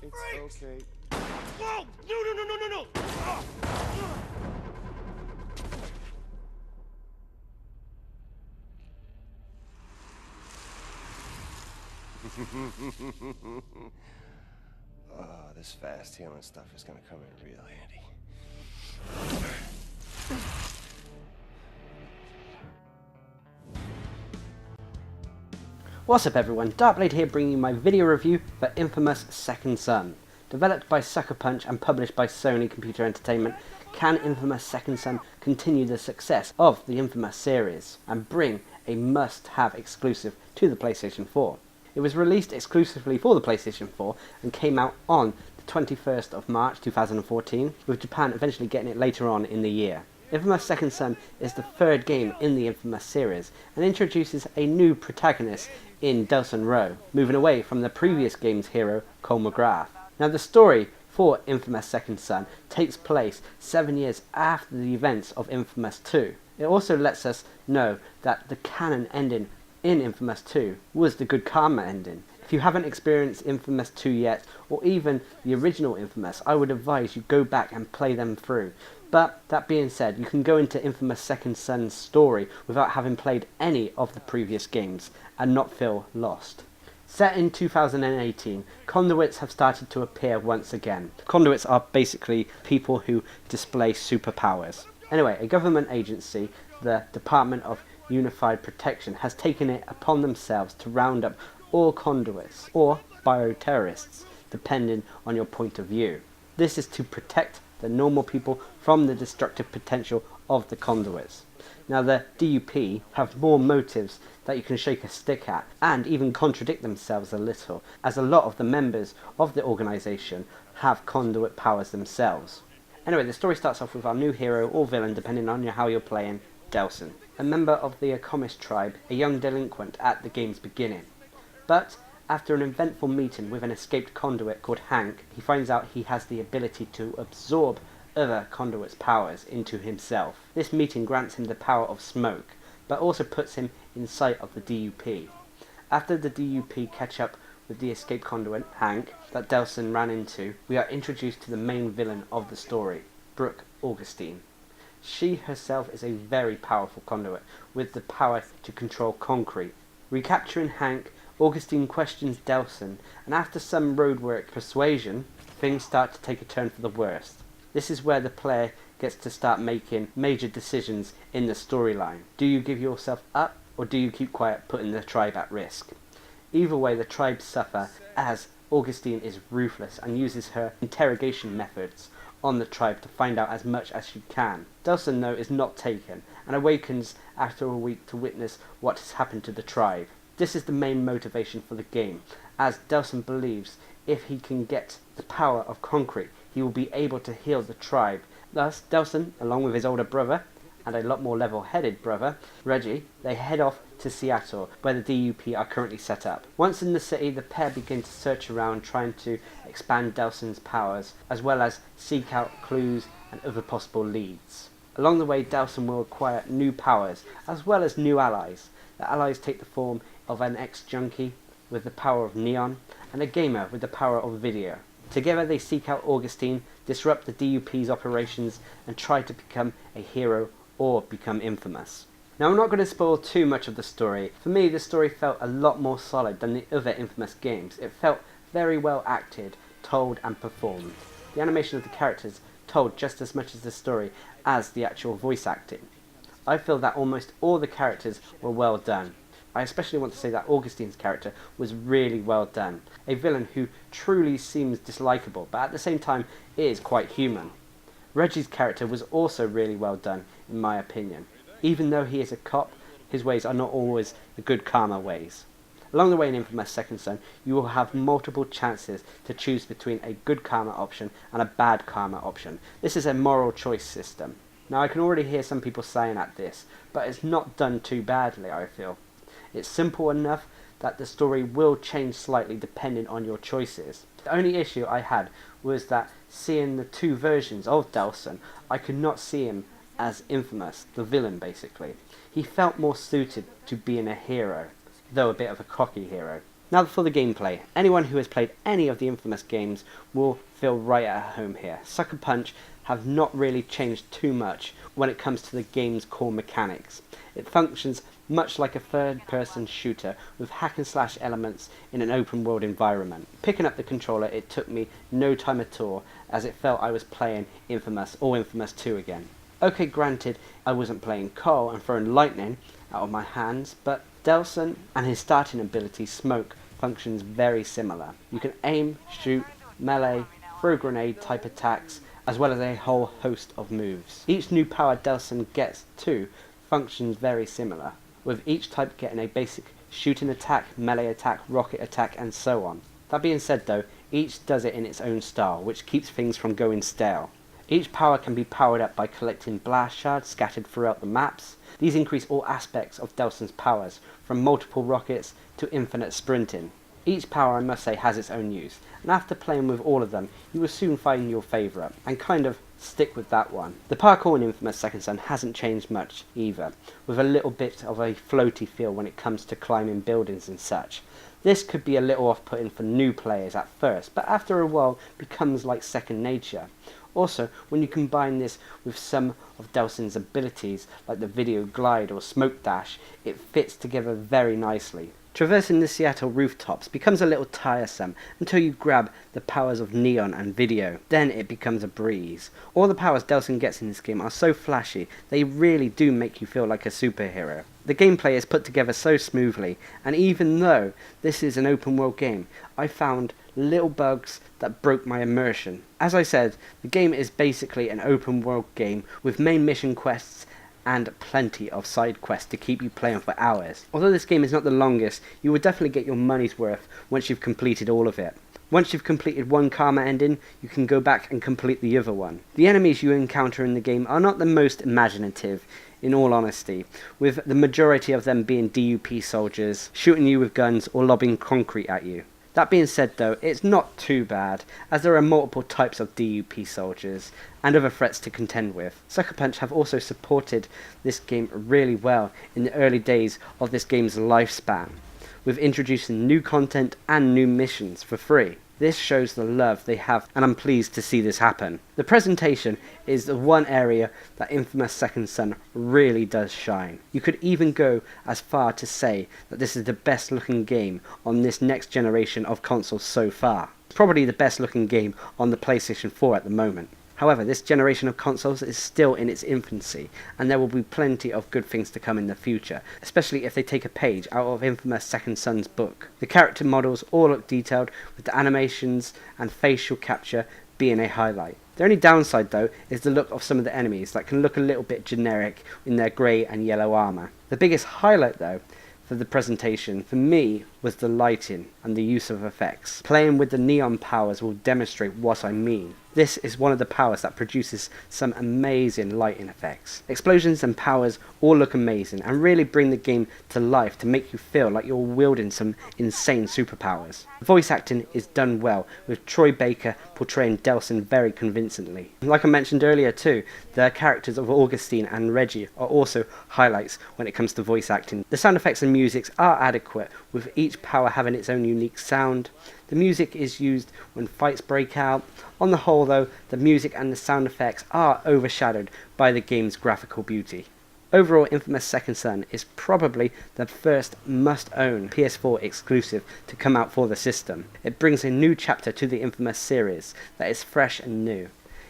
It's okay. Whoa! No! Ah! Oh, this fast healing stuff is gonna come in real handy. What's up everyone, Darcblade here bringing you my video review for Infamous Second Son. Developed by Sucker Punch and published by Sony Computer Entertainment, can Infamous Second Son continue the success of the Infamous series and bring a must-have exclusive to the PlayStation 4? It was released exclusively for the PlayStation 4 and came out on the 21st of March 2014, with Japan eventually getting it later on in the year. Infamous Second Son is the third game in the Infamous series and introduces a new protagonist in Delson Rowe, moving away from the previous game's hero, Cole McGrath. Now the story for Infamous Second Son takes place 7 years after the events of Infamous 2. It also lets us know that the canon ending in Infamous 2 was the good karma ending. If you haven't experienced Infamous 2 yet, or even the original Infamous, I would advise you go back and play them through. But that being said, you can go into Infamous Second Son's story without having played any of the previous games and not feel lost. Set in 2018, conduits have started to appear once again. Conduits are basically people who display superpowers. Anyway, a government agency, the Department of Unified Protection, has taken it upon themselves to round up all conduits, or bioterrorists, depending on your point of view. This is to protect the normal people from the destructive potential of the conduits. Now the DUP have more motives that you can shake a stick at, and even contradict themselves a little, as a lot of the members of the organisation have conduit powers themselves. Anyway, the story starts off with our new hero, or villain depending on how you're playing, Delson, a member of the Akomis tribe, a young delinquent at the game's beginning. But after an eventful meeting with an escaped conduit called Hank, he finds out he has the ability to absorb other conduits' powers into himself. This meeting grants him the power of smoke, but also puts him in sight of the DUP. After the DUP catch up with the escaped conduit, Hank, that Delson ran into, we are introduced to the main villain of the story, Brooke Augustine. She herself is a very powerful conduit, with the power to control concrete. Recapturing Hank, Augustine questions Delson, and after some roadwork persuasion, things start to take a turn for the worst. This is where the player gets to start making major decisions in the storyline. Do you give yourself up, or do you keep quiet, putting the tribe at risk? Either way, the tribe suffer, as Augustine is ruthless and uses her interrogation methods on the tribe to find out as much as she can. Delson, though, is not taken, and awakens after a week to witness what has happened to the tribe. This is the main motivation for the game, as Delson believes if he can get the power of concrete, he will be able to heal the tribe. Thus, Delson, along with his older brother, and a lot more level-headed brother, Reggie, they head off to Seattle, where the DUP are currently set up. Once in the city, the pair begin to search around, trying to expand Delson's powers, as well as seek out clues and other possible leads. Along the way, Delson will acquire new powers, as well as new allies. The allies take the form of an ex-junkie with the power of neon, and a gamer with the power of video. Together they seek out Augustine, disrupt the DUP's operations, and try to become a hero or become infamous. Now I'm not going to spoil too much of the story. For me, the story felt a lot more solid than the other Infamous games. It felt very well acted, told and performed. The animation of the characters told just as much as the story as the actual voice acting. I feel that almost all the characters were well done. I especially want to say that Augustine's character was really well done. A villain who truly seems dislikable, but at the same time is quite human. Reggie's character was also really well done, in my opinion. Even though he is a cop, his ways are not always the good karma ways. Along the way in Infamous Second Son, you will have multiple chances to choose between a good karma option and a bad karma option. This is a moral choice system. Now I can already hear some people saying at this, but it's not done too badly, I feel. It's simple enough that the story will change slightly depending on your choices. The only issue I had was that seeing the two versions of Delson, I could not see him as Infamous, the villain basically. He felt more suited to being a hero, though a bit of a cocky hero. Now for the gameplay. Anyone who has played any of the Infamous games will feel right at home here. Sucker Punch have not really changed too much when it comes to the game's core mechanics. It functions much like a third-person shooter with hack and slash elements in an open world environment. Picking up the controller, it took me no time at all, as it felt I was playing Infamous or Infamous 2 again. Okay, granted, I wasn't playing Cole and throwing lightning out of my hands, but Delsin and his starting ability Smoke functions very similar. You can aim, shoot, melee, throw grenade type attacks, as well as a whole host of moves. Each new power Delsin gets too functions very similar, with each type getting a basic shooting attack, melee attack, rocket attack, and so on. That being said though, each does it in its own style, which keeps things from going stale. Each power can be powered up by collecting blast shards scattered throughout the maps. These increase all aspects of Delsin's powers, from multiple rockets to infinite sprinting. Each power, I must say, has its own use, and after playing with all of them, you will soon find your favourite, and kind of stick with that one. The parkour in Infamous Second Son hasn't changed much either, with a little bit of a floaty feel when it comes to climbing buildings and such. This could be a little off-putting for new players at first, but after a while becomes like second nature. Also, when you combine this with some of Delsin's abilities, like the video glide or smoke dash, it fits together very nicely. Traversing the Seattle rooftops becomes a little tiresome until you grab the powers of Neon and Video. Then it becomes a breeze. All the powers Delsin gets in this game are so flashy, they really do make you feel like a superhero. The gameplay is put together so smoothly, and even though this is an open world game, I found little bugs that broke my immersion. As I said, the game is basically an open world game with main mission quests and plenty of side quests to keep you playing for hours. Although this game is not the longest, you will definitely get your money's worth once you've completed all of it. Once you've completed one karma ending, you can go back and complete the other one. The enemies you encounter in the game are not the most imaginative, in all honesty, with the majority of them being DUP soldiers, shooting you with guns or lobbing concrete at you. That being said though, it's not too bad, as there are multiple types of DUP soldiers and other threats to contend with. Sucker Punch have also supported this game really well in the early days of this game's lifespan, with introducing new content and new missions for free. This shows the love they have, and I'm pleased to see this happen. The presentation is the one area that Infamous Second Son really does shine. You could even go as far to say that this is the best looking game on this next generation of consoles so far. Probably the best looking game on the PlayStation 4 at the moment. However, this generation of consoles is still in its infancy, and there will be plenty of good things to come in the future, especially if they take a page out of Infamous Second Son's book. The character models all look detailed, with the animations and facial capture being a highlight. The only downside though is the look of some of the enemies that can look a little bit generic in their grey and yellow armour. The biggest highlight though for the presentation for me was the lighting and the use of effects. Playing with the neon powers will demonstrate what I mean. This is one of the powers that produces some amazing lighting effects. Explosions and powers all look amazing and really bring the game to life to make you feel like you're wielding some insane superpowers. The voice acting is done well, with Troy Baker portraying Delsin very convincingly. Like I mentioned earlier too, the characters of Augustine and Reggie are also highlights when it comes to voice acting. The sound effects and music are adequate, with each power having its own unique sound. The music is used when fights break out. On the whole though, the music and the sound effects are overshadowed by the game's graphical beauty. Overall, Infamous Second Son is probably the first must-own PS4 exclusive to come out for the system. It brings a new chapter to the Infamous series that is fresh and new.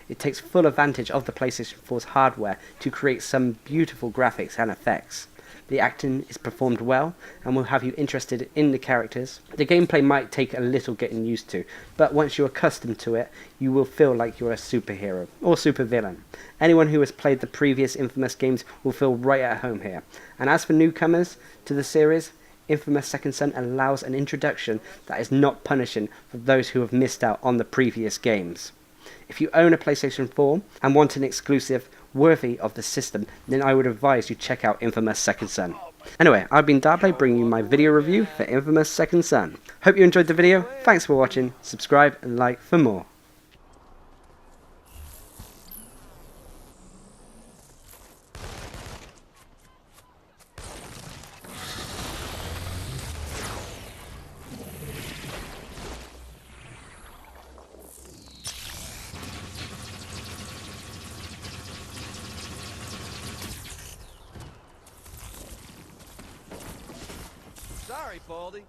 It takes full advantage of the PlayStation 4's hardware to create some beautiful graphics and effects. The acting is performed well and will have you interested in the characters. The gameplay might take a little getting used to, but once you're accustomed to it, you will feel like you're a superhero or supervillain. Anyone who has played the previous Infamous games will feel right at home here. And as for newcomers to the series, Infamous Second Son allows an introduction that is not punishing for those who have missed out on the previous games. If you own a PlayStation 4 and want an exclusive worthy of the system, then I would advise you check out Infamous Second Son. Anyway, I've been Darcblade bringing you my video review for Infamous Second Son. Hope you enjoyed the video, thanks for watching, subscribe and like for more. Sorry, Baldy.